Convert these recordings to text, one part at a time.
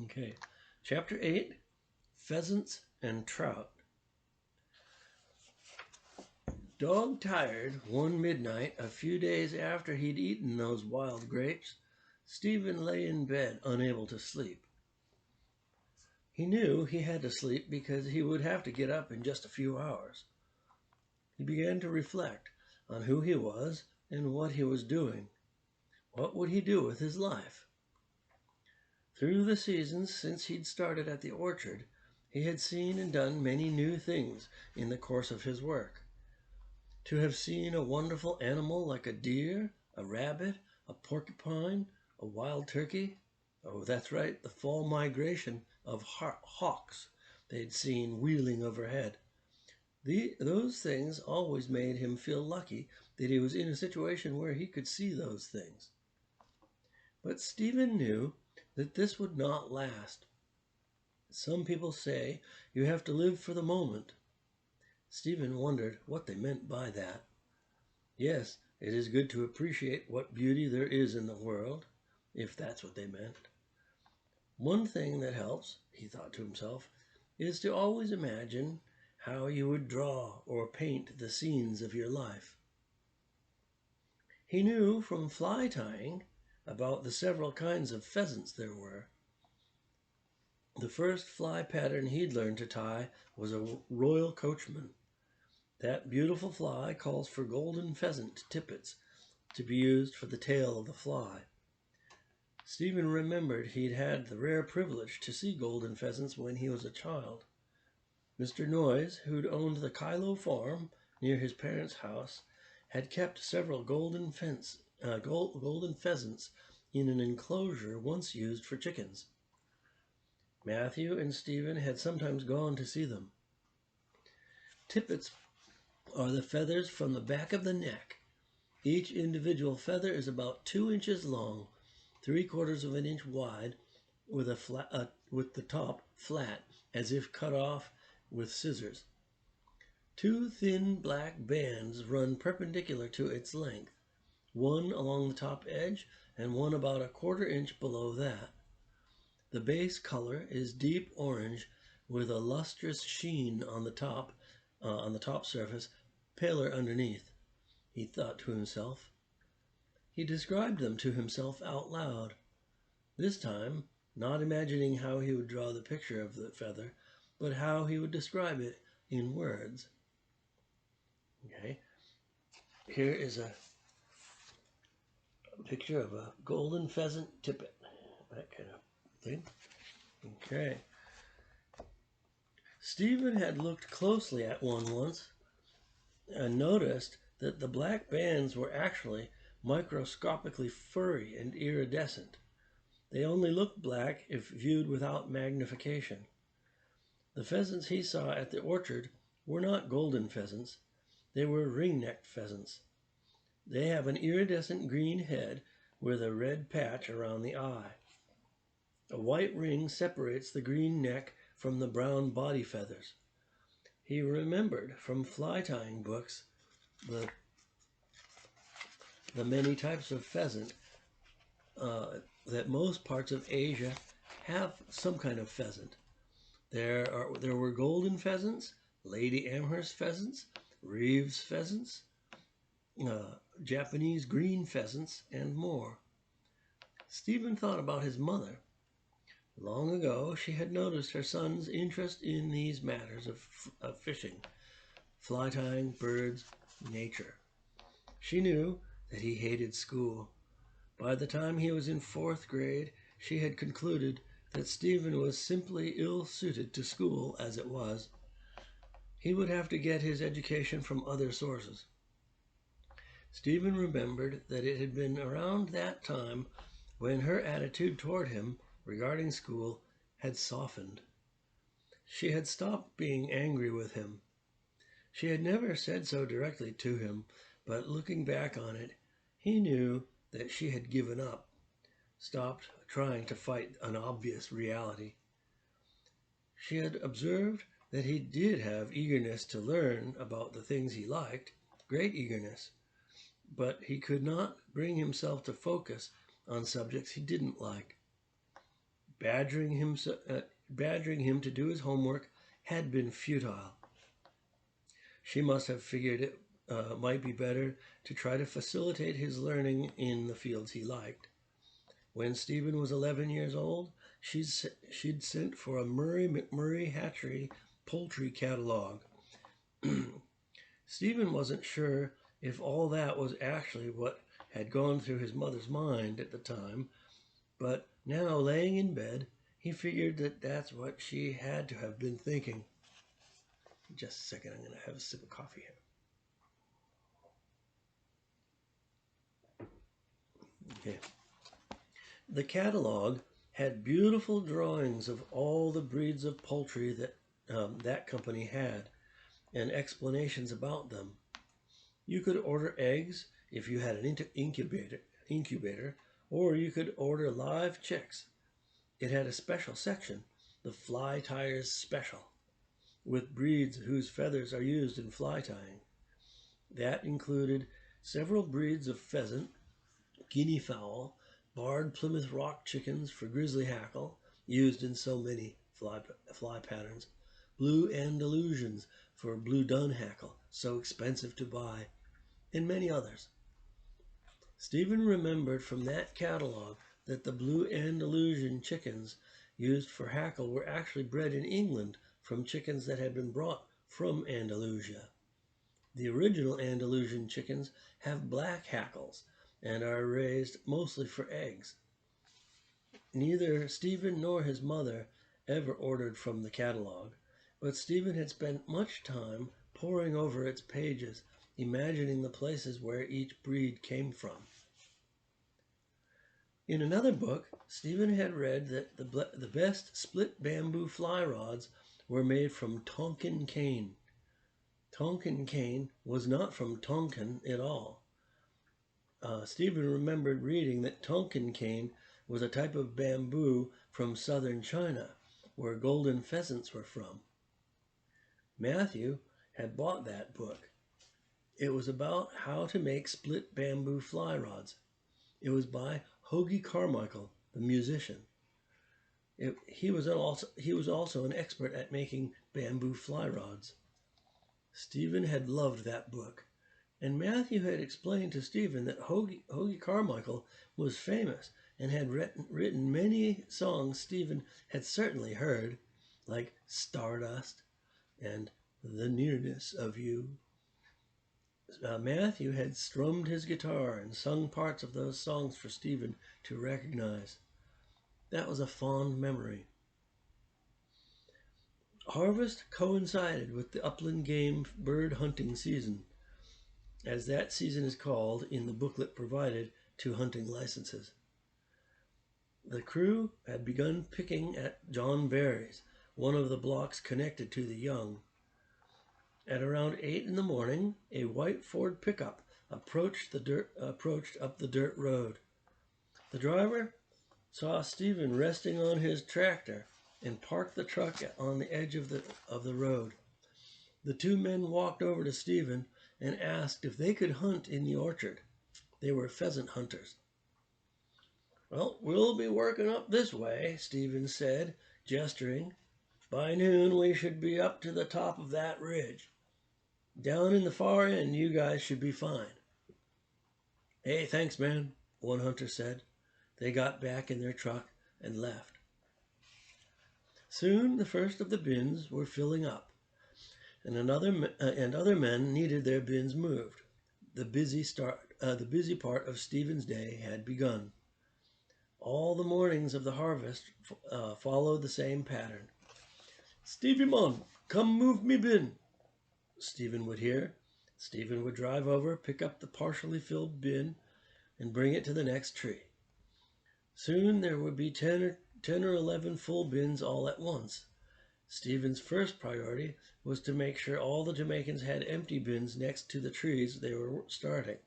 Okay. Chapter 8, Pheasants and Trout. Dog tired, one midnight, a few days after he'd eaten those wild grapes, Stephen lay in bed, unable to sleep. He knew he had to sleep because he would have to get up in just a few hours. He began to reflect on who he was and what he was doing. What would he do with his life? Through the seasons since he'd started at the orchard, he had seen and done many new things in the course of his work. To have seen a wonderful animal like a deer, a rabbit, a porcupine, a wild turkey. Oh, that's right, the fall migration of hawks they'd seen wheeling overhead. Those things always made him feel lucky that he was in a situation where he could see those things. But Stephen knew that this would not last. Some people say you have to live for the moment. Stephen wondered what they meant by that. Yes, it is good to appreciate what beauty there is in the world, if that's what they meant. One thing that helps, he thought to himself, is to always imagine how you would draw or paint the scenes of your life. He knew from fly tying about the several kinds of pheasants there were. The first fly pattern he'd learned to tie was a royal coachman. That beautiful fly calls for golden pheasant tippets to be used for the tail of the fly. Stephen remembered he'd had the rare privilege to see golden pheasants when he was a child. Mr. Noyes, who'd owned the Kylo farm near his parents' house, had kept several golden pheasants in an enclosure once used for chickens. Matthew and Stephen had sometimes gone to see them. Tippets are the feathers from the back of the neck. Each individual feather is about 2 inches long, 3/4 of an inch wide, with the top flat, as if cut off with scissors. 2 thin black bands run perpendicular to its length, one along the top edge and one about 1/4 inch below that. The base color is deep orange with a lustrous sheen on the top surface, paler underneath, he thought to himself. He described them to himself out loud, this time not imagining how he would draw the picture of the feather, but how he would describe it in words. Okay, here is a picture of a golden pheasant tippet, that kind of thing. Okay. Stephen had looked closely at one once and noticed that the black bands were actually microscopically furry and iridescent. They only looked black if viewed without magnification. The pheasants he saw at the orchard were not golden pheasants. They were ring-necked pheasants. They have an iridescent green head with a red patch around the eye. A white ring separates the green neck from the brown body feathers. He remembered from fly tying books the many types of pheasant that most parts of Asia have some kind of pheasant. There were golden pheasants, Lady Amherst pheasants, Reeves pheasants, Japanese green pheasants, and more. Stephen thought about his mother. Long ago, she had noticed her son's interest in these matters of fishing, fly tying, birds, nature. She knew that he hated school. By the time he was in 4th grade, she had concluded that Stephen was simply ill-suited to school as it was. He would have to get his education from other sources. Stephen remembered that it had been around that time when her attitude toward him regarding school had softened. She had stopped being angry with him. She had never said so directly to him, but looking back on it, he knew that she had given up, stopped trying to fight an obvious reality. She had observed that he did have eagerness to learn about the things he liked, great eagerness, but he could not bring himself to focus on subjects he didn't like. Badgering him, badgering him to do his homework had been futile. She must have figured it might be better to try to facilitate his learning in the fields he liked. When Stephen was 11 years old, she'd sent for a Murray McMurray hatchery poultry catalog. Stephen wasn't sure if all that was actually what had gone through his mother's mind at the time, but now, laying in bed, he figured that that's what she had to have been thinking. Just a second, I'm going to have a sip of coffee here. Okay. The catalog had beautiful drawings of all the breeds of poultry that that company had, and explanations about them. You could order eggs if you had an incubator, or you could order live chicks. It had a special section, the Fly Tyers Special, with breeds whose feathers are used in fly tying. That included several breeds of pheasant, guinea fowl, barred Plymouth Rock chickens for grizzly hackle, used in so many fly patterns, blue Andalusians for blue dun hackle, so expensive to buy, and many others. Stephen remembered from that catalog that the blue Andalusian chickens used for hackle were actually bred in England from chickens that had been brought from Andalusia. The original Andalusian chickens have black hackles and are raised mostly for eggs. Neither Stephen nor his mother ever ordered from the catalog, but Stephen had spent much time poring over its pages, imagining the places where each breed came from. In another book, Stephen had read that the best split bamboo fly rods were made from Tonkin cane. Tonkin cane was not from Tonkin at all. Stephen remembered reading that Tonkin cane was a type of bamboo from southern China, where golden pheasants were from. Matthew had bought that book. It was about how to make split bamboo fly rods. It was by Hoagie Carmichael, the musician. He was also an expert at making bamboo fly rods. Stephen had loved that book, and Matthew had explained to Stephen that Hoagie Carmichael was famous and had written many songs Stephen had certainly heard, like Stardust and The Nearness of You. Matthew had strummed his guitar and sung parts of those songs for Stephen to recognize. That was a fond memory. Harvest coincided with the upland game bird hunting season, as that season is called in the booklet provided to hunting licenses. The crew had begun picking at John Barry's, one of the blocks connected to the young. At around 8 in the morning, a white Ford pickup approached up the dirt road. The driver saw Stephen resting on his tractor and parked the truck on the edge of the road. The two men walked over to Stephen and asked if they could hunt in the orchard. They were pheasant hunters. "Well, we'll be working up this way," Stephen said, gesturing. "By noon we should be up to the top of that ridge. Down in the far end, you guys should be fine." "Hey, thanks, man," one hunter said. They got back in their truck and left. Soon the first of the bins were filling up, and other men needed their bins moved. The busy part of Stephen's day had begun. All the mornings of the harvest followed the same pattern. "Stevie Mon, come move me bin," Stephen would hear. Stephen would drive over, pick up the partially filled bin, and bring it to the next tree. Soon there would be 10 or 11 full bins all at once. Stephen's first priority was to make sure all the Jamaicans had empty bins next to the trees they were starting.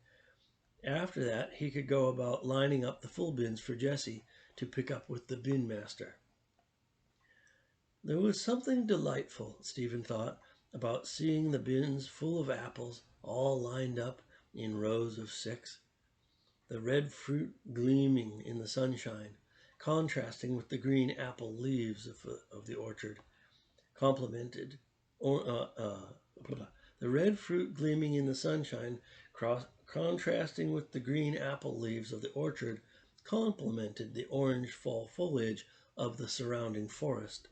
After that, he could go about lining up the full bins for Jesse to pick up with the bin master. There was something delightful, Stephen thought, about seeing the bins full of apples, all lined up in rows of 6, the red fruit gleaming in the sunshine, contrasting with the green apple leaves of the orchard, complemented or, the red fruit gleaming in the sunshine, contrasting with the green apple leaves of the orchard, complemented the orange fall foliage of the surrounding forest.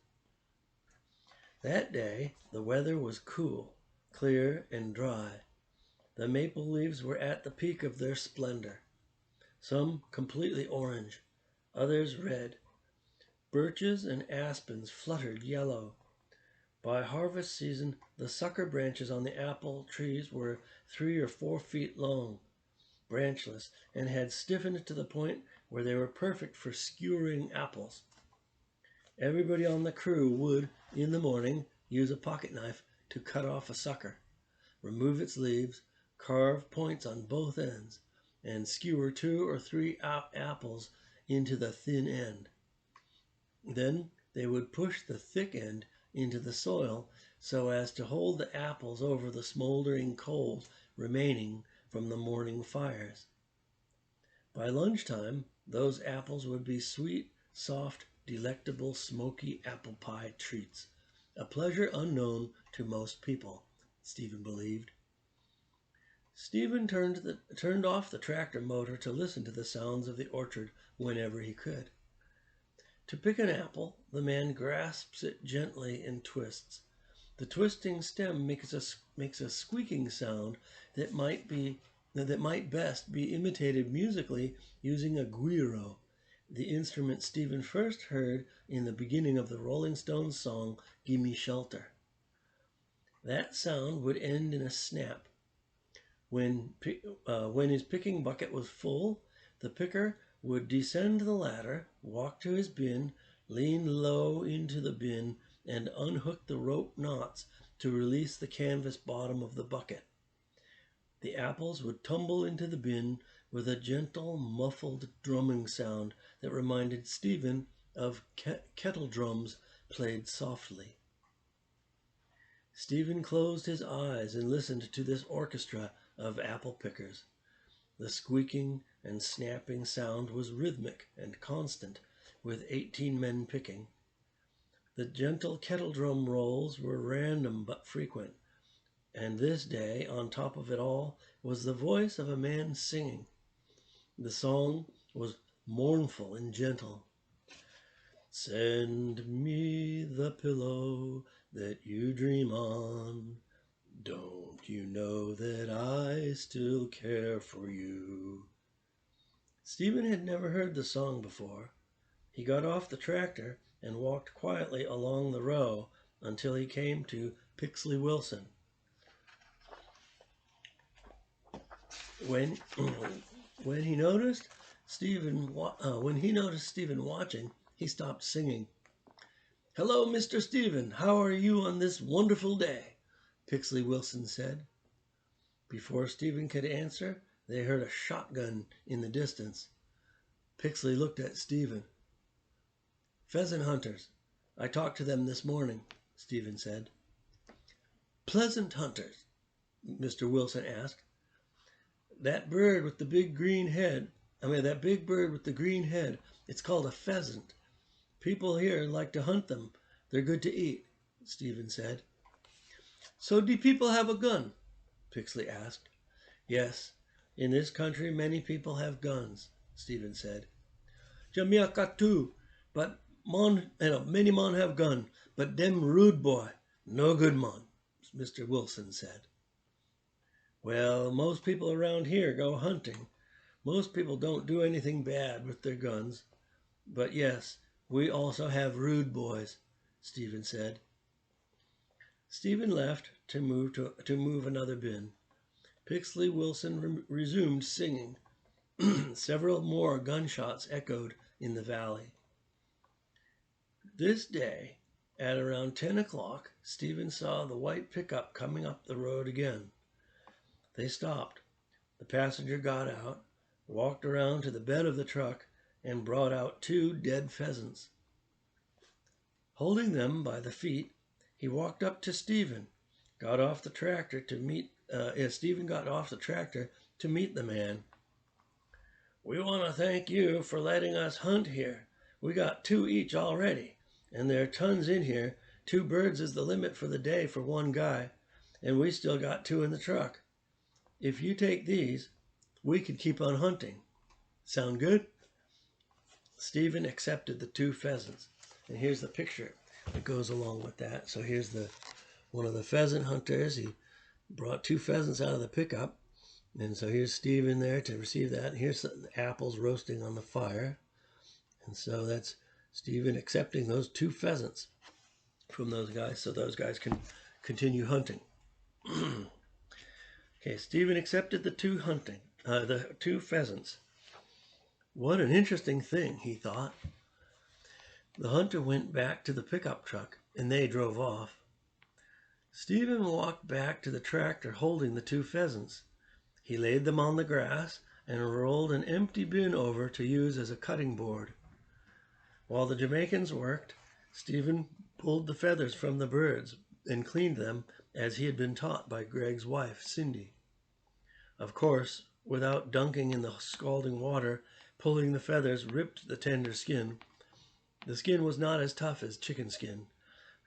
That day the weather was cool, clear, and dry. The maple leaves were at the peak of their splendor, some completely orange, others red. Birches and aspens fluttered yellow. By harvest season, the sucker branches on the apple trees were 3 or 4 feet long, branchless, and had stiffened to the point where they were perfect for skewering apples. Everybody on the crew would, in the morning, use a pocket knife to cut off a sucker, remove its leaves, carve points on both ends, and skewer 2 or 3 apples into the thin end. Then they would push the thick end into the soil so as to hold the apples over the smoldering coals remaining from the morning fires. By lunchtime, those apples would be sweet, soft, delectable, smoky apple pie treats, a pleasure unknown to most people, Stephen believed. Stephen turned off the tractor motor to listen to the sounds of the orchard whenever he could. To pick an apple, the man grasps it gently and twists. The twisting stem makes a squeaking sound that might best be imitated musically using a guiro, the instrument Stephen first heard in the beginning of the Rolling Stones song "Gimme Shelter." That sound would end in a snap. When his picking bucket was full, the picker would descend the ladder, walk to his bin, lean low into the bin, and unhook the rope knots to release the canvas bottom of the bucket. The apples would tumble into the bin with a gentle, muffled drumming sound that reminded Stephen of kettle drums played softly. Stephen closed his eyes and listened to this orchestra of apple pickers. The squeaking and snapping sound was rhythmic and constant, with 18 men picking. The gentle kettle drum rolls were random but frequent, and this day, on top of it all, was the voice of a man singing. The song was mournful and gentle. Send me the pillow that you dream on. Don't you know that I still care for you? Stephen had never heard the song before. He got off the tractor and walked quietly along the row until he came to Pixley Wilson. When he noticed Stephen watching, he stopped singing. "Hello, Mr. Stephen. How are you on this wonderful day?" Pixley Wilson said. Before Stephen could answer, they heard a shotgun in the distance. Pixley looked at Stephen. "Pheasant hunters. I talked to them this morning," Stephen said. "Pleasant hunters?" Mr. Wilson asked. That big bird with the green head, it's called a pheasant. People here like to hunt them. They're good to eat," Stephen said. "So do people have a gun?" Pixley asked. "Yes, in this country many people have guns," Stephen said. "Jamaica too, but many mon have gun, but dem rude boy, no good mon," Mr. Wilson said. "Well, most people around here go hunting. Most people don't do anything bad with their guns. But yes, we also have rude boys," Stephen said. Stephen left to move another bin. Pixley Wilson resumed singing. Several more gunshots echoed in the valley. This day, at around 10 o'clock, Stephen saw the white pickup coming up the road again. They stopped. The passenger got out, walked around to the bed of the truck, and brought out 2 dead pheasants. Holding them by the feet, he walked up to Stephen. Stephen got off the tractor to meet the man. "We want to thank you for letting us hunt here. We got 2 each already, and there are tons in here. 2 birds is the limit for the day for one guy, and we still got 2 in the truck. If you take these, we could keep on hunting. Sound good?" Stephen accepted the 2 pheasants, and here's the picture that goes along with that. So here's one of the pheasant hunters. He brought 2 pheasants out of the pickup, and so here's Stephen there to receive that. And here's the apples roasting on the fire, and so that's Stephen accepting those 2 pheasants from those guys, so those guys can continue hunting. Okay, Stephen accepted the 2 pheasants. What an interesting thing, he thought. The hunter went back to the pickup truck, and they drove off. Stephen walked back to the tractor holding the 2 pheasants. He laid them on the grass and rolled an empty bin over to use as a cutting board. While the Jamaicans worked, Stephen pulled the feathers from the birds and cleaned them as he had been taught by Greg's wife, Cindy. Of course, without dunking in the scalding water, pulling the feathers ripped the tender skin. The skin was not as tough as chicken skin,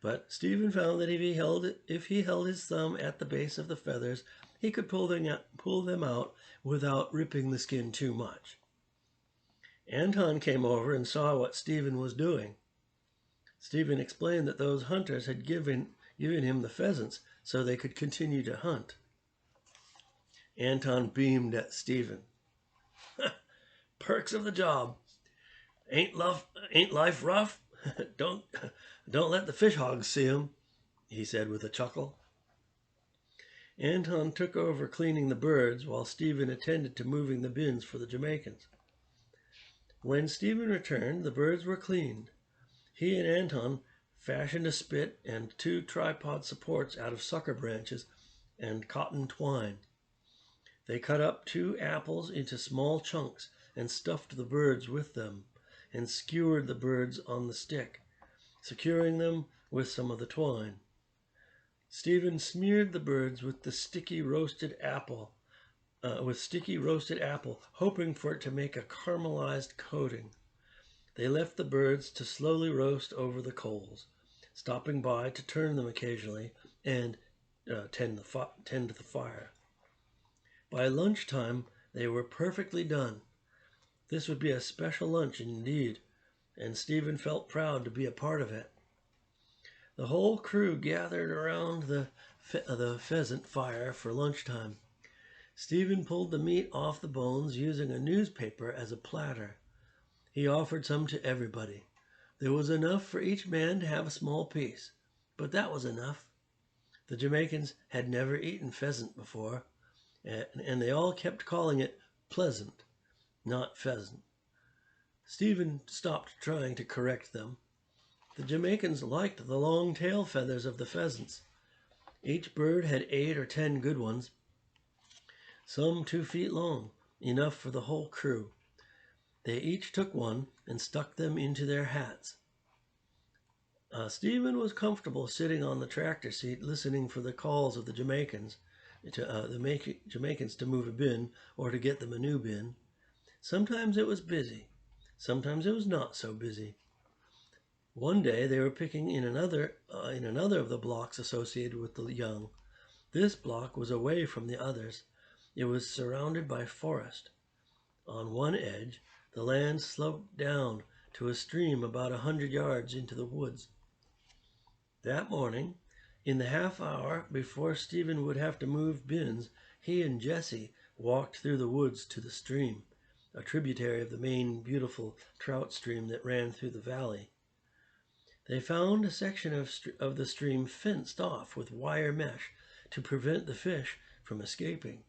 but Stephen found that if he held his thumb at the base of the feathers, he could pull them out without ripping the skin too much. Anton came over and saw what Stephen was doing. Stephen explained that those hunters had given him the pheasants so they could continue to hunt. Anton beamed at Stephen. "Perks of the job. Ain't life rough? Don't let the fish hogs see 'em," he said with a chuckle. Anton took over cleaning the birds while Stephen attended to moving the bins for the Jamaicans. When Stephen returned, the birds were cleaned. He and Anton fashioned a spit and 2 tripod supports out of sucker branches and cotton twine. They cut up 2 apples into small chunks and stuffed the birds with them, and skewered the birds on the stick, securing them with some of the twine. Stephen smeared the birds with sticky roasted apple, hoping for it to make a caramelized coating. They left the birds to slowly roast over the coals, stopping by to turn them occasionally and tend to the fire. By lunchtime, they were perfectly done. This would be a special lunch indeed, and Stephen felt proud to be a part of it. The whole crew gathered around the pheasant fire for lunchtime. Stephen pulled the meat off the bones using a newspaper as a platter. He offered some to everybody. There was enough for each man to have a small piece, but that was enough. The Jamaicans had never eaten pheasant before, and they all kept calling it pleasant, not pheasant. Stephen stopped trying to correct them. The Jamaicans liked the long tail feathers of the pheasants. Each bird had 8 or 10 good ones, some 2 feet long, enough for the whole crew. They each took one and stuck them into their hats. Stephen was comfortable sitting on the tractor seat listening for the calls of the Jamaicans to move a bin or to get them a new bin. Sometimes it was busy. Sometimes it was not so busy. One day they were picking in another of the blocks associated with the young. This block was away from the others. It was surrounded by forest. On one edge, the land sloped down to a stream about 100 yards into the woods. That morning, in the half hour before Stephen would have to move bins, he and Jesse walked through the woods to the stream, a tributary of the main beautiful trout stream that ran through the valley. They found a section of the stream fenced off with wire mesh to prevent the fish from escaping.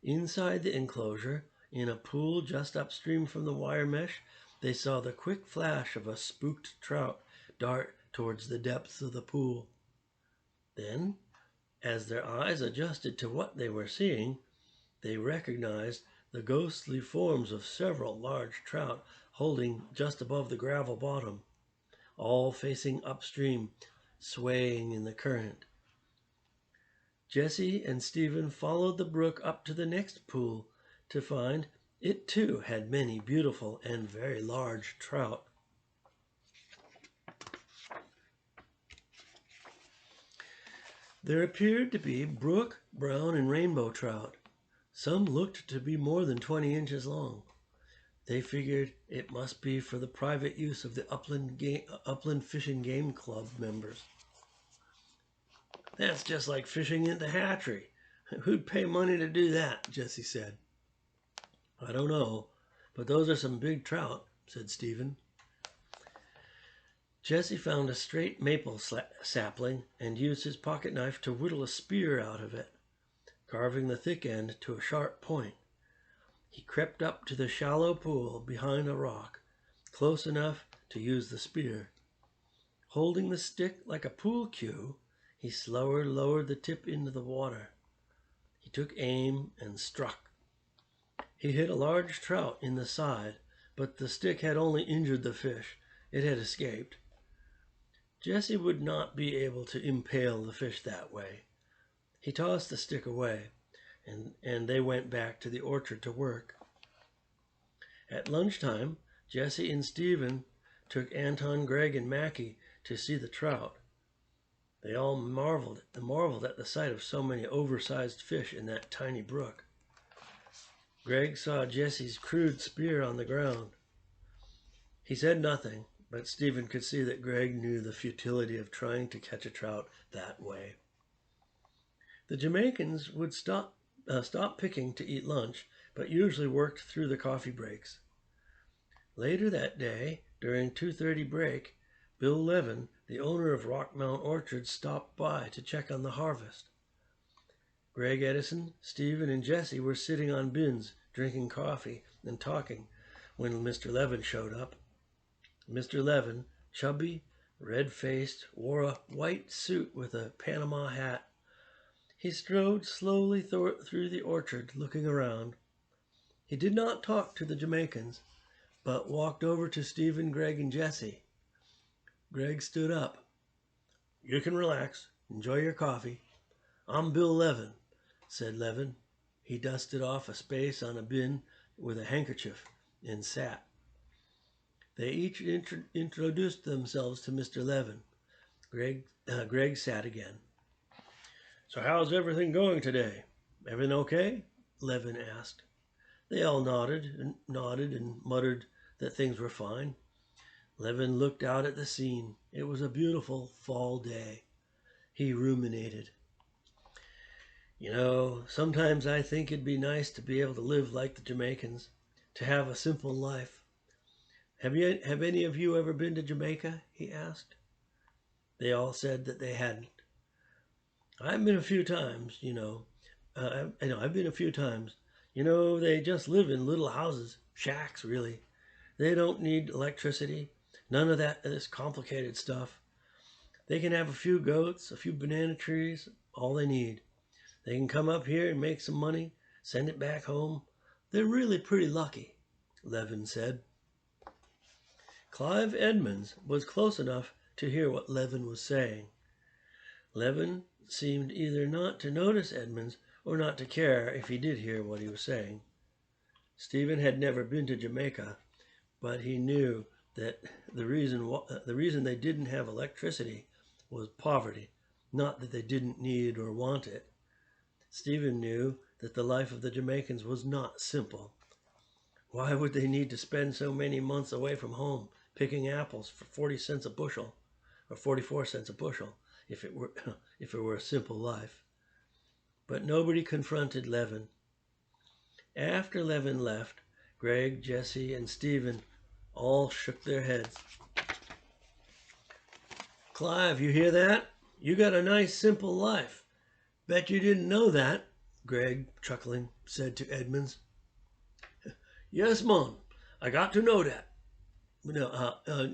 Inside the enclosure, in a pool just upstream from the wire mesh, they saw the quick flash of a spooked trout dart towards the depths of the pool. Then, as their eyes adjusted to what they were seeing, they recognized the ghostly forms of several large trout holding just above the gravel bottom, all facing upstream, swaying in the current. Jesse and Stephen followed the brook up to the next pool to find it too had many beautiful and very large trout. There appeared to be brook, brown, and rainbow trout. Some looked to be more than 20 inches long. They figured it must be for the private use of the Upland Fishing Game Club members. That's just like fishing at the hatchery. Who'd pay money to do that? Jesse said. I don't know, but those are some big trout, said Stephen. Jesse found a straight maple sapling and used his pocket knife to whittle a spear out of it, carving the thick end to a sharp point. He crept up to the shallow pool behind a rock, close enough to use the spear. Holding the stick like a pool cue, he slowly lowered the tip into the water. He took aim and struck. He hit a large trout in the side, but the stick had only injured the fish. It had escaped. Jesse would not be able to impale the fish that way. He tossed the stick away, and they went back to the orchard to work. At lunchtime, Jesse and Stephen took Anton, Greg, and Mackie to see the trout. They all marveled at the sight of so many oversized fish in that tiny brook. Greg saw Jesse's crude spear on the ground. He said nothing, but Stephen could see that Greg knew the futility of trying to catch a trout that way. The Jamaicans would stop picking to eat lunch, but usually worked through the coffee breaks. Later that day, during 2:30 break, Bill Levin, the owner of Rockmount Orchard, stopped by to check on the harvest. Greg Edison, Stephen, and Jesse were sitting on bins, drinking coffee and talking when Mr. Levin showed up. Mr. Levin, chubby, red-faced, wore a white suit with a Panama hat. He strode slowly through the orchard, looking around. He did not talk to the Jamaicans, but walked over to Stephen, Greg, and Jesse. Greg stood up. You can relax. Enjoy your coffee. I'm Bill Levin, said Levin. He dusted off a space on a bin with a handkerchief and sat. They each introduced themselves to Mr. Levin. Greg sat again. So how's everything going today? Everything okay? Levin asked. They all nodded and muttered that things were fine. Levin looked out at the scene. It was a beautiful fall day. He ruminated. You know, sometimes I think it'd be nice to be able to live like the Jamaicans, to have a simple life. Have any of you ever been to Jamaica? He asked. They all said that they hadn't. I've been a few times, I've been a few times. You know, they just live in little houses, shacks, really. They don't need electricity, none of this complicated stuff. They can have a few goats, a few banana trees, all they need. They can come up here and make some money, send it back home. They're really pretty lucky, Levin said. Clive Edmonds was close enough to hear what Levin was saying. Levin seemed either not to notice Edmonds or not to care if he did hear what he was saying. Stephen had never been to Jamaica, but he knew that the reason they didn't have electricity was poverty, not that they didn't need or want it. Stephen knew that the life of the Jamaicans was not simple. Why would they need to spend so many months away from home picking apples for 40 cents a bushel, or 44 cents a bushel, if it were a simple life? But nobody confronted Levin. After Levin left, Greg, Jesse, and Stephen all shook their heads. Clive, you hear that? You got a nice, simple life. Bet you didn't know that, Greg, chuckling, said to Edmonds. Yes, mon, I got to know that.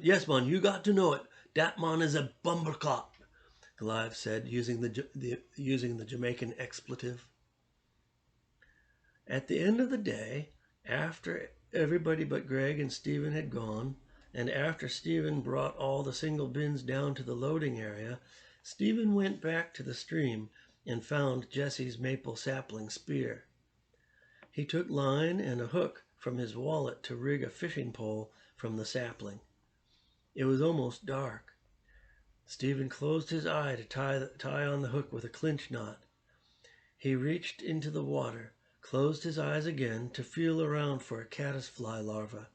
Yes, mon, you got to know it. Dat man is a bumberclot, Clive said, using the Jamaican expletive. At the end of the day, after everybody but Greg and Stephen had gone, and after Stephen brought all the single bins down to the loading area, Stephen went back to the stream and found Jesse's maple sapling spear. He took line and a hook from his wallet to rig a fishing pole from the sapling. It was almost dark. Stephen closed his eye to tie on the hook with a clinch knot. He reached into the water, closed his eyes again to feel around for a caddisfly larva.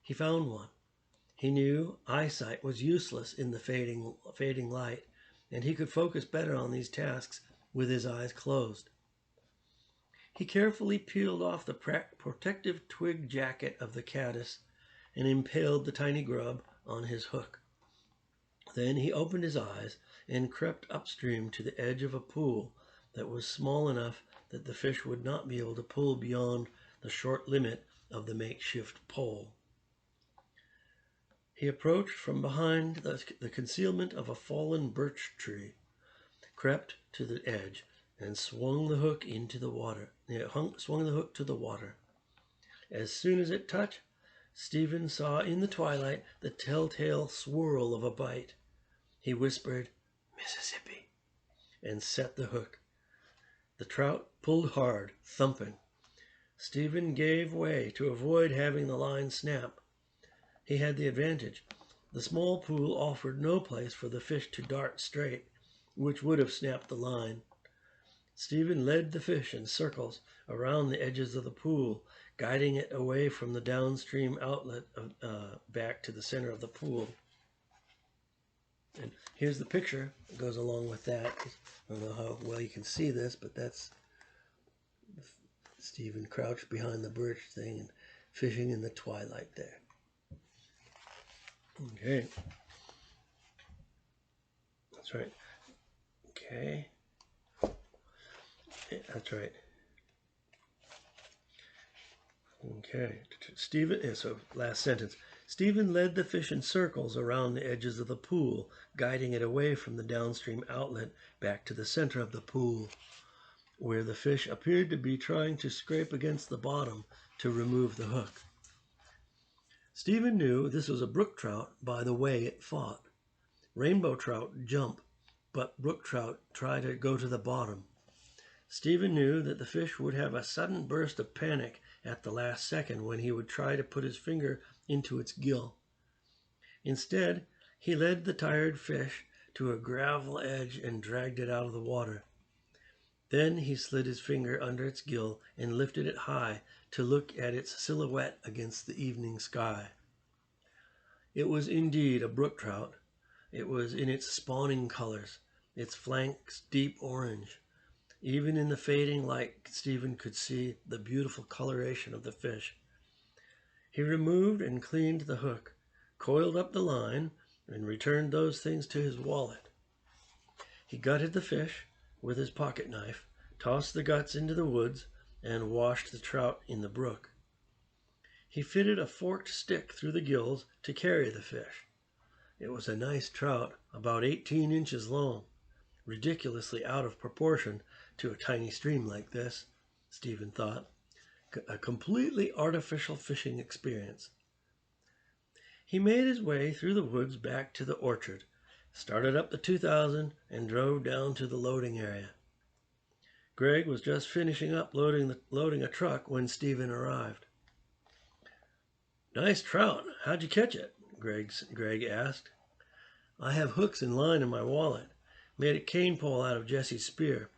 He found one. He knew eyesight was useless in the fading light, and he could focus better on these tasks with his eyes closed. He carefully peeled off the protective twig jacket of the caddis and impaled the tiny grub on his hook. Then he opened his eyes and crept upstream to the edge of a pool that was small enough that the fish would not be able to pull beyond the short limit of the makeshift pole. He approached from behind the concealment of a fallen birch tree, crept to the edge, and swung the hook into the water. Swung the hook to the water. As soon as it touched, Stephen saw in the twilight the telltale swirl of a bite. He whispered, "Mississippi," and set the hook. The trout pulled hard, thumping. Stephen gave way to avoid having the line snap. He had the advantage. The small pool offered no place for the fish to dart straight, which would have snapped the line. Stephen led the fish in circles around the edges of the pool, guiding it away from the downstream outlet back to the center of the pool. And here's the picture that goes along with that. I don't know how well you can see this, but that's Stephen crouched behind the birch thing and fishing in the twilight there. Okay. That's right. Okay. Yeah, that's right. Okay. Stephen, so last sentence. Stephen led the fish in circles around the edges of the pool, guiding it away from the downstream outlet back to the center of the pool, where the fish appeared to be trying to scrape against the bottom to remove the hook. Stephen knew this was a brook trout by the way it fought. Rainbow trout jump, but brook trout try to go to the bottom. Stephen knew that the fish would have a sudden burst of panic at the last second when he would try to put his finger into its gill. Instead, he led the tired fish to a gravel edge and dragged it out of the water. Then he slid his finger under its gill and lifted it high to look at its silhouette against the evening sky. It was indeed a brook trout. It was in its spawning colors, its flanks deep orange. Even in the fading light, Stephen could see the beautiful coloration of the fish. He removed and cleaned the hook, coiled up the line, and returned those things to his wallet. He gutted the fish with his pocket knife, tossed the guts into the woods, and washed the trout in the brook. He fitted a forked stick through the gills to carry the fish. It was a nice trout, about 18 inches long, ridiculously out of proportion to a tiny stream like this, Stephen thought. A completely artificial fishing experience. He made his way through the woods back to the orchard, started up the 2000, and drove down to the loading area. Greg was just finishing up loading a truck when Stephen arrived. "Nice trout. How'd you catch it?" Greg asked. "I have hooks and line in my wallet. Made a cane pole out of Jesse's spear.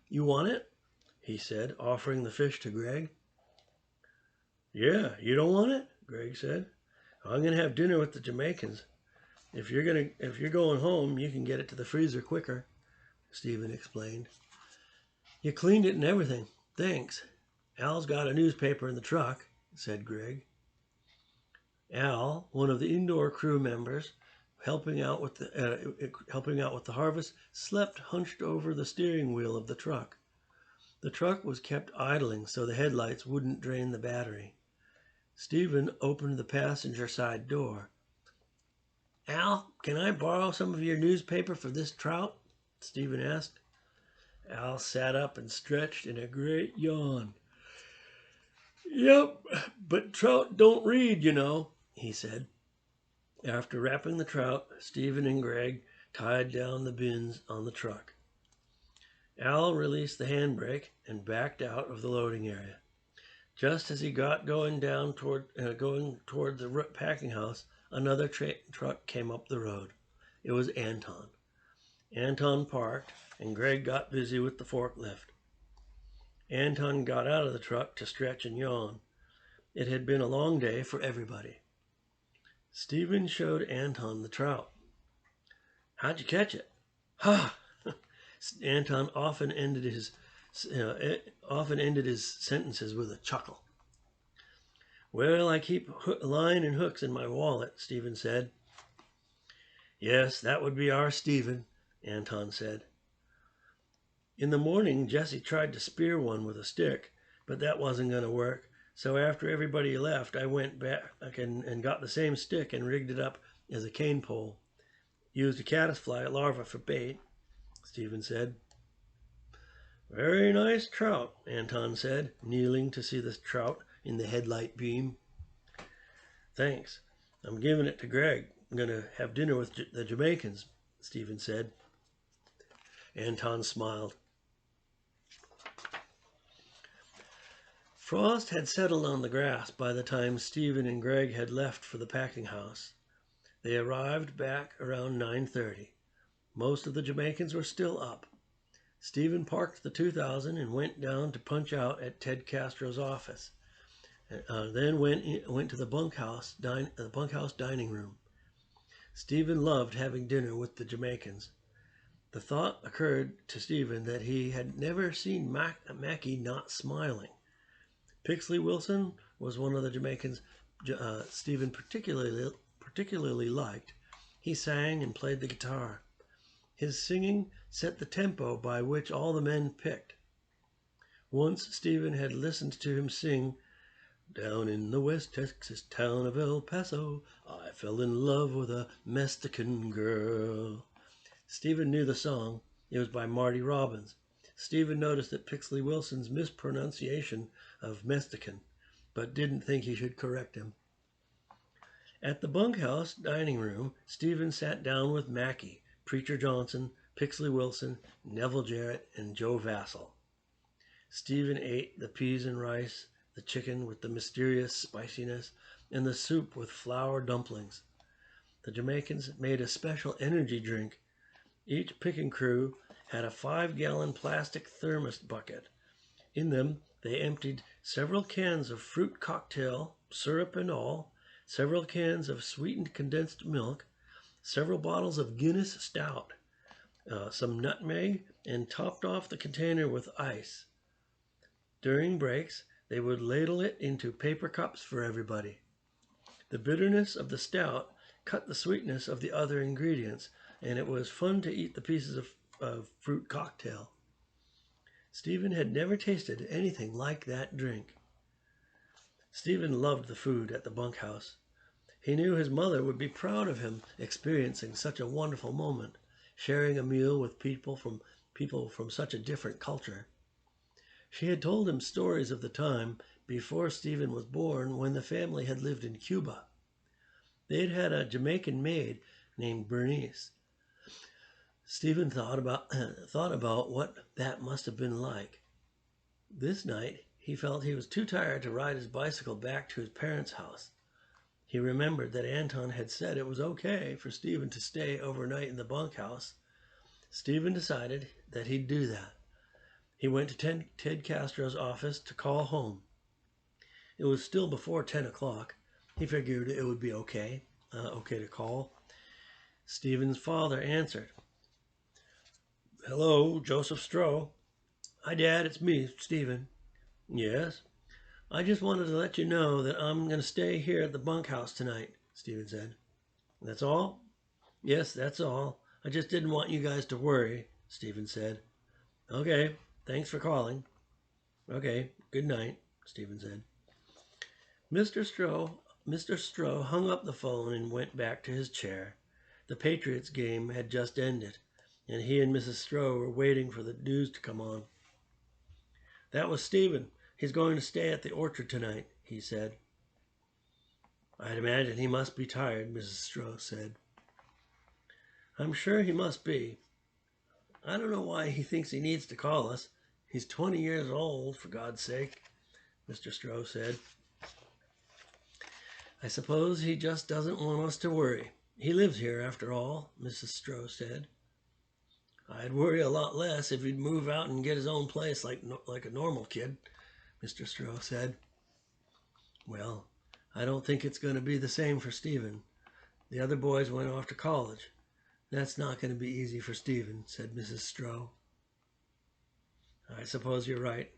You want it?" he said, offering the fish to Greg. "Yeah, you don't want it?" Greg said. "I'm going to have dinner with the Jamaicans. If you're going home, you can get it to the freezer quicker," Stephen explained. "You cleaned it and everything. Thanks. Al's got a newspaper in the truck," said Greg. Al, one of the indoor crew members, helping out with the harvest, slept hunched over the steering wheel of the truck. The truck was kept idling so the headlights wouldn't drain the battery. Stephen opened the passenger side door. "Al, can I borrow some of your newspaper for this trout?" Stephen asked. Al sat up and stretched in a great yawn. "Yep, but trout don't read, you know," he said. After wrapping the trout, Stephen and Greg tied down the bins on the truck. Al released the handbrake and backed out of the loading area. Just as he got going toward the packing house, another truck came up the road. It was Anton. Anton parked, and Greg got busy with the forklift. Anton got out of the truck to stretch and yawn. It had been a long day for everybody. Stephen showed Anton the trout. "How'd you catch it?" "Ha!" Anton often ended his sentences with a chuckle. "Well, I keep line and hooks in my wallet," Stephen said. "Yes, that would be our Stephen," Anton said. In the morning, Jesse tried to spear one with a stick, but that wasn't going to work. So after everybody left, I went back and got the same stick and rigged it up as a cane pole. "Used a caddisfly larva for bait," Stephen said. "Very nice trout," Anton said, kneeling to see the trout in the headlight beam. "Thanks. I'm giving it to Greg. I'm going to have dinner with the Jamaicans," Stephen said. Anton smiled. Frost had settled on the grass by the time Stephen and Greg had left for the packing house. They arrived back around 9:30. Most of the Jamaicans were still up. Stephen parked the 2000 and went down to punch out at Ted Castro's office. Then went to the bunkhouse dining room. Stephen loved having dinner with the Jamaicans. The thought occurred to Stephen that he had never seen Mackie not smiling. Pixley Wilson was one of the Jamaicans Stephen particularly liked. He sang and played the guitar. His singing set the tempo by which all the men picked. Once Stephen had listened to him sing, "Down in the West Texas town of El Paso, I fell in love with a Mexican girl." Stephen knew the song. It was by Marty Robbins. Stephen noticed that Pixley Wilson's mispronunciation of Mexican, but didn't think he should correct him. At the bunkhouse dining room, Stephen sat down with Mackie, Preacher Johnson, Pixley Wilson, Neville Jarrett, and Joe Vassell. Stephen ate the peas and rice, the chicken with the mysterious spiciness, and the soup with flour dumplings. The Jamaicans made a special energy drink. Each picking crew had a 5-gallon plastic thermos bucket. In them, they emptied several cans of fruit cocktail, syrup and all, several cans of sweetened condensed milk, several bottles of Guinness stout, some nutmeg, and topped off the container with ice. During breaks, they would ladle it into paper cups for everybody. The bitterness of the stout cut the sweetness of the other ingredients, and it was fun to eat the pieces of fruit cocktail. Stephen had never tasted anything like that drink. Stephen loved the food at the bunkhouse. He knew his mother would be proud of him experiencing such a wonderful moment, sharing a meal with people from such a different culture. She had told him stories of the time before Stephen was born when the family had lived in Cuba. They had had a Jamaican maid named Bernice. Stephen thought about what that must have been like. This night, he felt he was too tired to ride his bicycle back to his parents' house. He remembered that Anton had said it was okay for Stephen to stay overnight in the bunkhouse. Stephen decided that he'd do that. He went to Ted Castro's office to call home. It was still before 10 o'clock. He figured it would be okay to call. Stephen's father answered. "Hello, Joseph Stroh." "Hi, Dad, it's me, Stephen." "Yes?" "I just wanted to let you know that I'm going to stay here at the bunkhouse tonight," Stephen said. "That's all?" "Yes, that's all. I just didn't want you guys to worry," Stephen said. "Okay, thanks for calling." "Okay, good night," Stephen said. Mr. Stroh hung up the phone and went back to his chair. The Patriots game had just ended, and he and Mrs. Stroh were waiting for the news to come on. "That was Stephen. He's going to stay at the orchard tonight," he said. "I'd imagine he must be tired," Mrs. Stroh said. "I'm sure he must be. I don't know why he thinks he needs to call us. He's 20 years old, for God's sake," Mr. Stroh said. "I suppose he just doesn't want us to worry," He lives here after all, Mrs. Stroh said. I'd worry a lot less if he'd move out and get his own place like a normal kid, Mr. Stroh said. Well, I don't think it's going to be the same for Stephen. The other boys went off to college. That's not going to be easy for Stephen, said Mrs. Stroh. I suppose you're right.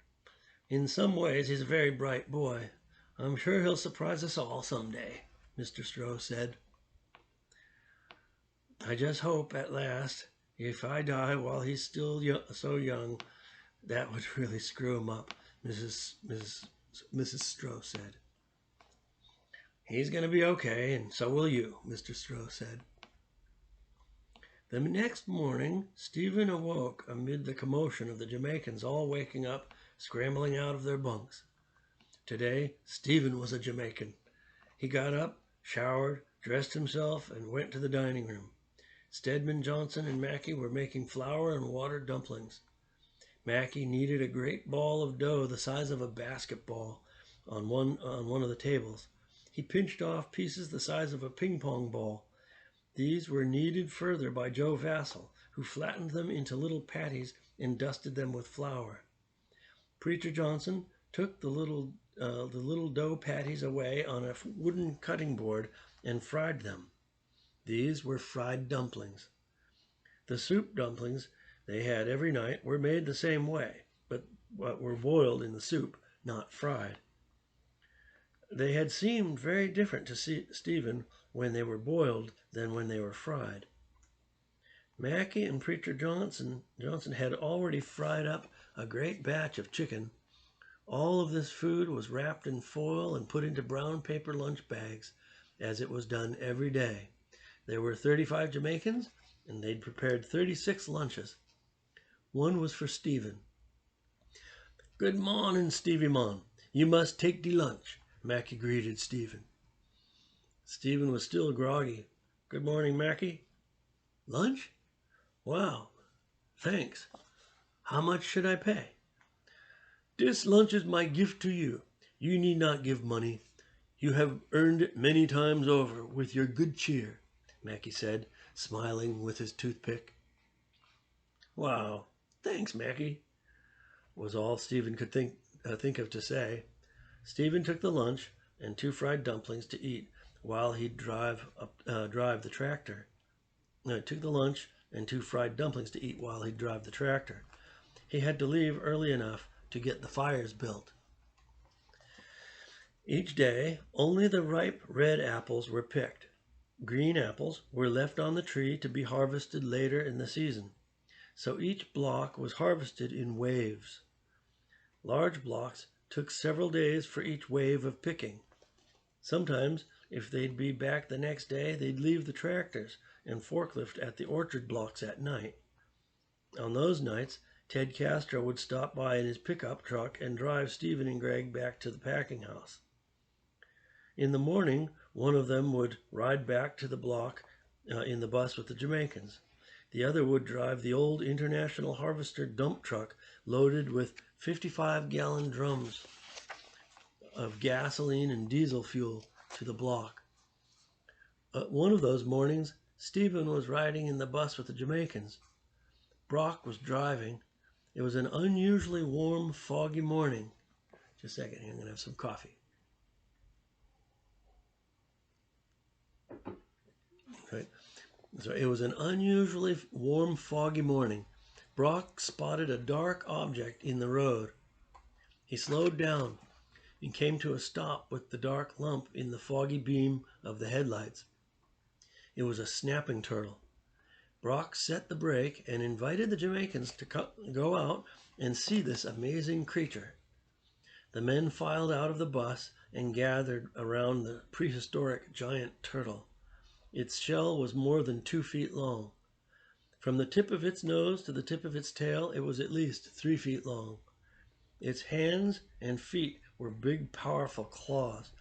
In some ways, he's a very bright boy. I'm sure he'll surprise us all someday, Mr. Stroh said. I just hope at last, if I die while he's still so young, that would really screw him up, Mrs. Stroh said. He's going to be okay, and so will you, Mr. Stroh said. The next morning, Stephen awoke amid the commotion of the Jamaicans all waking up, scrambling out of their bunks. Today, Stephen was a Jamaican. He got up, showered, dressed himself, and went to the dining room. Stedman Johnson and Mackie were making flour and water dumplings. Mackie kneaded a great ball of dough the size of a basketball on one of the tables. He pinched off pieces the size of a ping-pong ball. These were kneaded further by Joe Vassell, who flattened them into little patties and dusted them with flour. Preacher Johnson took the little dough patties away on a wooden cutting board and fried them. These were fried dumplings. The soup dumplings they had every night were made the same way, but were boiled in the soup, not fried. They had seemed very different to Stephen when they were boiled than when they were fried. Mackie and Preacher Johnson had already fried up a great batch of chicken. All of this food was wrapped in foil and put into brown paper lunch bags, as it was done every day. There were 35 Jamaicans, and they'd prepared 36 lunches. One was for Stephen. "Good morning, Stevie Mon. You must take the lunch," Mackie greeted Stephen. Stephen was still groggy. "Good morning, Mackie." "Lunch? Wow, thanks. How much should I pay?" "This lunch is my gift to you. You need not give money. You have earned it many times over with your good cheer," Mackie said, smiling with his toothpick. "Wow, thanks, Mackie," was all Stephen could think of to say. Stephen took the lunch and 2 fried dumplings to eat while he'd drive the tractor. Took the lunch and 2 fried dumplings to eat while he'd drive the tractor. He had to leave early enough to get the fires built. Each day, only the ripe red apples were picked. Green apples were left on the tree to be harvested later in the season. So each block was harvested in waves. Large blocks took several days for each wave of picking. Sometimes, if they'd be back the next day, they'd leave the tractors and forklift at the orchard blocks at night. On those nights, Ted Castro would stop by in his pickup truck and drive Stephen and Greg back to the packing house. In the morning, one of them would ride back to the block in the bus with the Jamaicans. The other would drive the old International Harvester dump truck loaded with 55-gallon drums of gasoline and diesel fuel to the block. One of those mornings, Stephen was riding in the bus with the Jamaicans. Brock was driving. It was an unusually warm, foggy morning. Just a second, I'm going to have some coffee. Right. So it was an unusually warm, foggy morning. Brock spotted a dark object in the road. He slowed down and came to a stop with the dark lump in the foggy beam of the headlights. It was a snapping turtle. Brock set the brake and invited the Jamaicans to go out and see this amazing creature. The men filed out of the bus and gathered around the prehistoric giant turtle. Its shell was more than 2 feet long. From the tip of its nose to the tip of its tail, it was at least 3 feet long. Its hands and feet were big, powerful claws.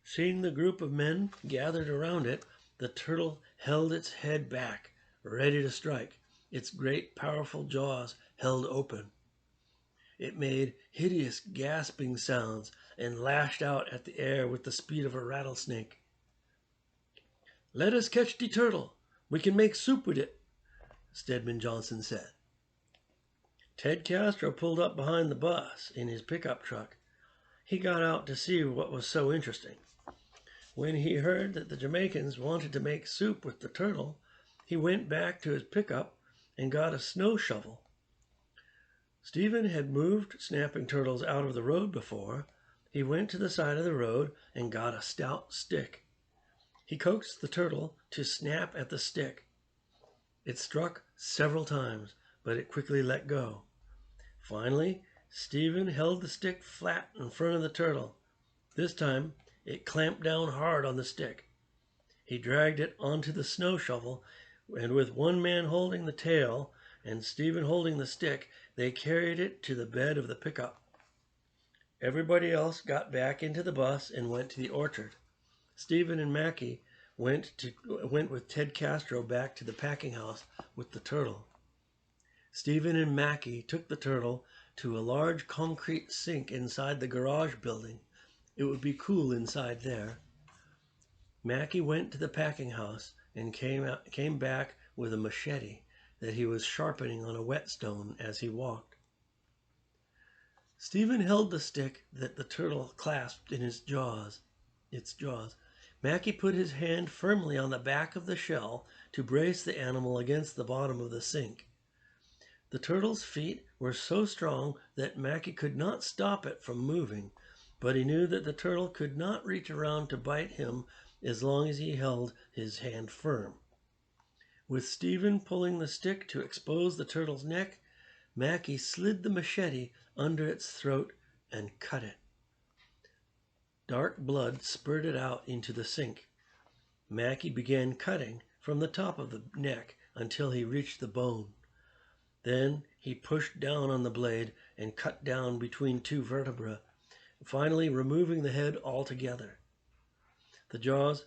Seeing the group of men gathered around it, the turtle held its head back, ready to strike, its great, powerful jaws held open. It made hideous gasping sounds and lashed out at the air with the speed of a rattlesnake. "Let us catch the turtle. We can make soup with it," Stedman Johnson said. Ted Castro pulled up behind the bus in his pickup truck. He got out to see what was so interesting. When he heard that the Jamaicans wanted to make soup with the turtle, he went back to his pickup and got a snow shovel. Stephen had moved snapping turtles out of the road before. He went to the side of the road and got a stout stick. He coaxed the turtle to snap at the stick. It struck several times, but it quickly let go. Finally, Stephen held the stick flat in front of the turtle. This time, it clamped down hard on the stick. He dragged it onto the snow shovel, and with one man holding the tail and Stephen holding the stick, they carried it to the bed of the pickup. Everybody else got back into the bus and went to the orchard. Stephen and Mackie went with Ted Castro back to the packing house with the turtle. Stephen and Mackie took the turtle to a large concrete sink inside the garage building. It would be cool inside there. Mackie went to the packing house and came back with a machete that he was sharpening on a whetstone as he walked. Stephen held the stick that the turtle clasped in its jaws. Mackie put his hand firmly on the back of the shell to brace the animal against the bottom of the sink. The turtle's feet were so strong that Mackie could not stop it from moving, but he knew that the turtle could not reach around to bite him as long as he held his hand firm. With Stephen pulling the stick to expose the turtle's neck, Mackie slid the machete under its throat and cut it. Dark blood spurted out into the sink. Mackie began cutting from the top of the neck until he reached the bone. Then he pushed down on the blade and cut down between two vertebrae, finally removing the head altogether. The jaws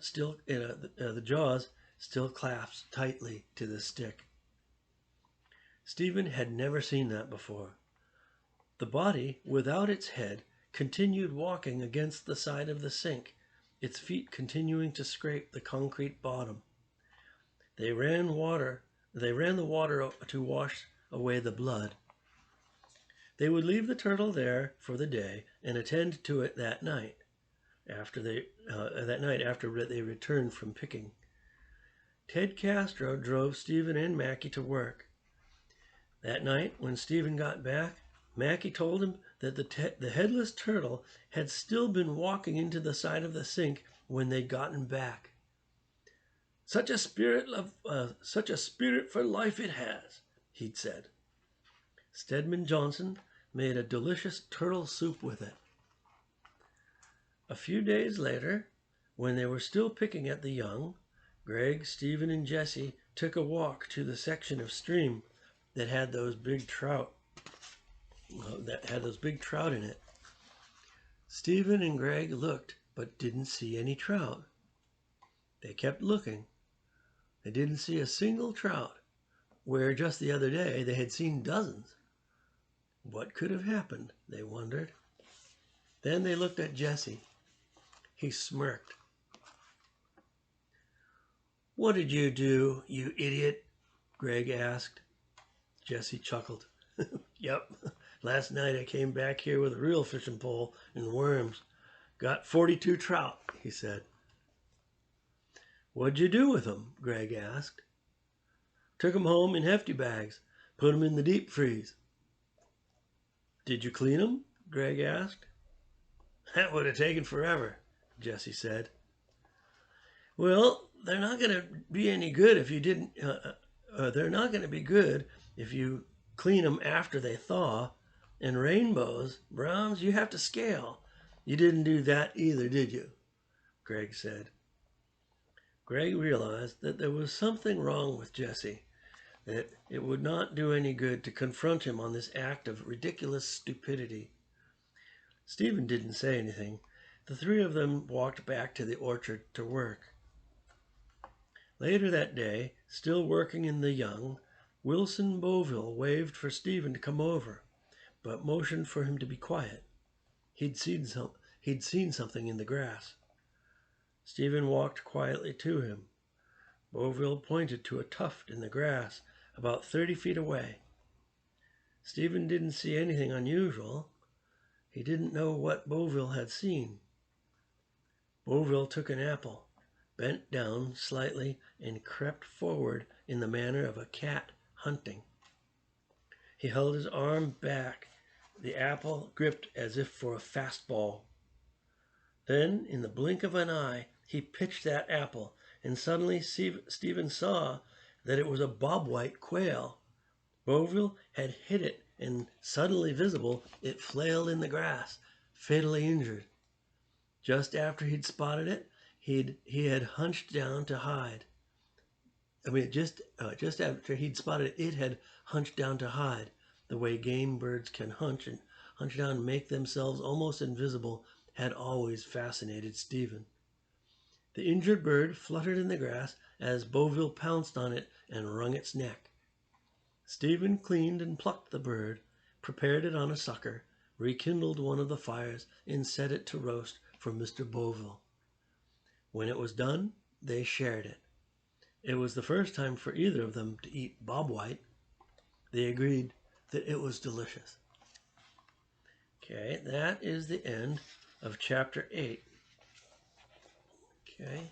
still clasped tightly to the stick. Stephen had never seen that before. The body, without its head, continued walking against the side of the sink, its feet continuing to scrape the concrete bottom. They ran the water to wash away the blood. They would leave the turtle there for the day and attend to it that night after they returned from picking. Ted Castro drove Stephen and Mackie to work. That night, when Stephen got back, Mackie told him that the headless turtle had still been walking into the side of the sink when they'd gotten back. Such a spirit for life it has, he'd said. Stedman Johnson made a delicious turtle soup with it. A few days later, when they were still picking at the young, Greg, Stephen, and Jesse took a walk to the section of stream that had those big trout in it. Stephen and Greg looked but didn't see any trout. They kept looking. They didn't see a single trout, where just the other day they had seen dozens. What could have happened, they wondered. Then they looked at Jesse. He smirked. "What did you do, you idiot?" Greg asked. Jesse chuckled. "Yep, last night I came back here with a real fishing pole and worms. Got 42 trout," he said. "What'd you do with them?" Greg asked. "Took them home in hefty bags, put them in the deep freeze." "Did you clean them?" Greg asked. "That would have taken forever," Jesse said. "Well, they're not going to be any good if you didn't. They're not going to be good if you clean them after they thaw. And rainbows, browns, you have to scale. You didn't do that either, did you?" Greg said. Greg realized that there was something wrong with Jesse, that it would not do any good to confront him on this act of ridiculous stupidity. Stephen didn't say anything. The three of them walked back to the orchard to work. Later that day, still working in the young, Wilson Boville waved for Stephen to come over, but motioned for him to be quiet. He'd seen something in the grass. Stephen walked quietly to him. Beauville pointed to a tuft in the grass about 30 feet away. Stephen didn't see anything unusual. He didn't know what Beauville had seen. Beauville took an apple, bent down slightly, and crept forward in the manner of a cat hunting. He held his arm back, the apple gripped as if for a fastball. Then, in the blink of an eye, he pitched that apple, and suddenly Stephen saw that it was a bobwhite quail. Beauville had hit it, and suddenly visible, it flailed in the grass, fatally injured. Just after he'd spotted it, he had hunched down to hide. Just after he'd spotted it, it had hunched down to hide, the way game birds can hunch down and make themselves almost invisible had always fascinated Stephen. The injured bird fluttered in the grass as Beauville pounced on it and wrung its neck. Stephen cleaned and plucked the bird, prepared it on a sucker, rekindled one of the fires, and set it to roast for Mr. Beauville. When it was done, they shared it. It was the first time for either of them to eat bobwhite. They agreed that it was delicious. Okay, that is the end of chapter 8. Okay.